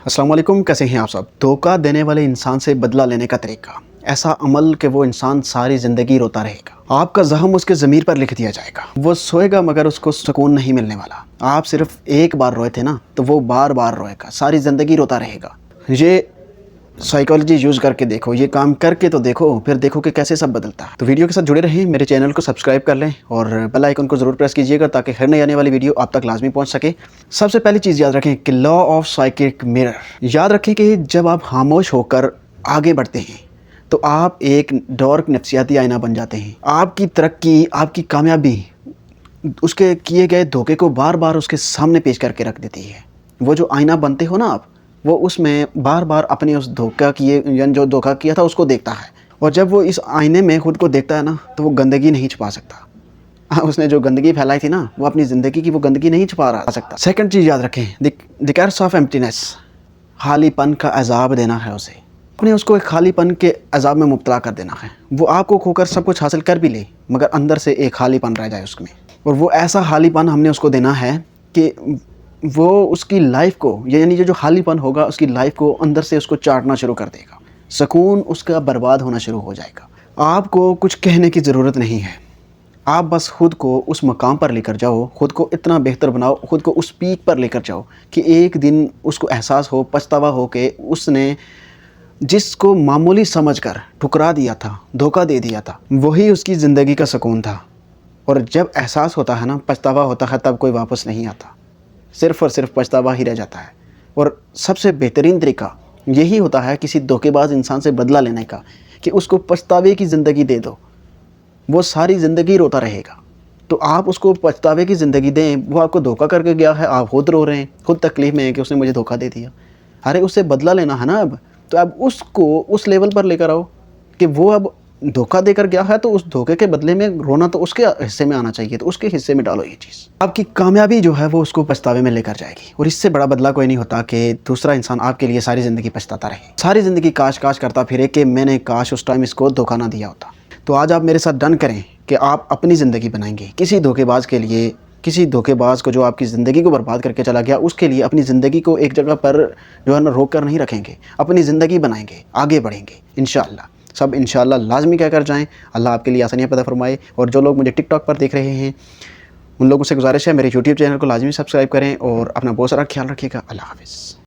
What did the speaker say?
अस्सलाम वालेकुम, कैसे हैं आप सब। धोखा देने वाले इंसान से बदला लेने का तरीका, ऐसा अमल कि वो इंसान सारी ज़िंदगी रोता रहेगा। आपका ज़ख्म उसके ज़मीर पर लिख दिया जाएगा। वो सोएगा मगर उसको सुकून नहीं मिलने वाला। आप सिर्फ एक बार रोए थे ना, तो वो बार बार रोएगा, सारी ज़िंदगी रोता रहेगा। ये साइकोलॉजी यूज़ करके देखो, ये काम करके तो देखो, फिर देखो कि कैसे सब बदलता है। तो वीडियो के साथ जुड़े रहें, मेरे चैनल को सब्सक्राइब कर लें और बेल आइकन को ज़रूर प्रेस कीजिएगा ताकि हर नई आने वाली वीडियो आप तक लाजमी पहुंच सके। सबसे पहली चीज़ याद रखें कि लॉ ऑफ साइकिक मिरर। याद रखें कि जब आप खामोश होकर आगे बढ़ते हैं तो आप एक डार्क नफ्सियाती आईना बन जाते हैं। आपकी तरक्की, आपकी कामयाबी उसके किए गए धोखे को बार बार उसके सामने पेश करके रख देती है। वो जो आईना बनते हो ना आप, वो उसमें बार बार अपने उस धोखा किए या जो धोखा किया था उसको देखता है। और जब वो इस आईने में खुद को देखता है ना, तो वो गंदगी नहीं छुपा सकता। उसने जो गंदगी फैलाई थी ना, वो अपनी ज़िंदगी की वो गंदगी नहीं छुपा रहा सकता। सेकंड चीज़ याद रखें, द कर्स ऑफ एम्प्टीनेस। खालीपन का अजाब देना है उसे, अपने उसको एक खालीपन के अजाब में मुब्तला कर देना है। वो आपको खोकर सब कुछ हासिल कर भी ले, मगर अंदर से एक खालीपन रह जाए उसमें। और वो ऐसा खालीपन हमने उसको देना है कि वो उसकी लाइफ को, यानी ये जो खालीपन होगा उसकी लाइफ को अंदर से उसको चाटना शुरू कर देगा। सुकून उसका बर्बाद होना शुरू हो जाएगा। आपको कुछ कहने की ज़रूरत नहीं है, आप बस खुद को उस मकाम पर लेकर जाओ, खुद को इतना बेहतर बनाओ, खुद को उस पीक पर लेकर जाओ कि एक दिन उसको एहसास हो, पछतावा हो कि उसने जिसको मामूली समझकर ठुकरा दिया था, धोखा दे दिया था, वही उसकी ज़िंदगी का सुकून था। और जब एहसास होता है ना, पछतावा होता है, तब कोई वापस नहीं आता, सिर्फ़ और सिर्फ पछतावा ही रह जाता है। और सबसे बेहतरीन तरीका यही होता है किसी धोखेबाज इंसान से बदला लेने का, कि उसको पछतावे की ज़िंदगी दे दो, वो सारी ज़िंदगी रोता रहेगा। तो आप उसको पछतावे की ज़िंदगी दें। वो आपको धोखा करके गया है, आप खुद रो रहे हैं, खुद तकलीफ़ में है कि उसने मुझे धोखा दे दिया। अरे उससे बदला लेना है ना अब, तो अब उसको उस लेवल पर लेकर आओ कि वो अब धोखा देकर गया है, तो उस धोखे के बदले में रोना तो उसके हिस्से में आना चाहिए, तो उसके हिस्से में डालो ये चीज़। आपकी कामयाबी जो है वो उसको पछतावे में लेकर जाएगी। और इससे बड़ा बदला कोई नहीं होता कि दूसरा इंसान आपके लिए सारी ज़िंदगी पछताता रहे, सारी ज़िंदगी काश काश करता फिरे कि मैंने काश उस टाइम इसको धोखा ना दिया होता। तो आज आप मेरे साथ डन करें कि आप अपनी ज़िंदगी बनाएंगे। किसी धोखेबाज के लिए, किसी धोखेबाज को जो आपकी ज़िंदगी को बर्बाद करके चला गया, उसके लिए अपनी ज़िंदगी को एक जगह पर जो है ना रोक कर नहीं रखेंगे, अपनी ज़िंदगी बनाएंगे, आगे बढ़ेंगे इंशाअल्लाह। सब इंशाअल्लाह लाजमी कह कर जाएँ। अल्लाह आपके लिए आसानियाँ पैदा फरमाए। और जो लोग मुझे टिकटॉक पर देख रहे हैं, उन लोगों से गुजारिश है मेरे यूट्यूब चैनल को लाजमी सब्सक्राइब करें और अपना बहुत सारा ख्याल रखिएगा। अल्लाह हाफ़िज़।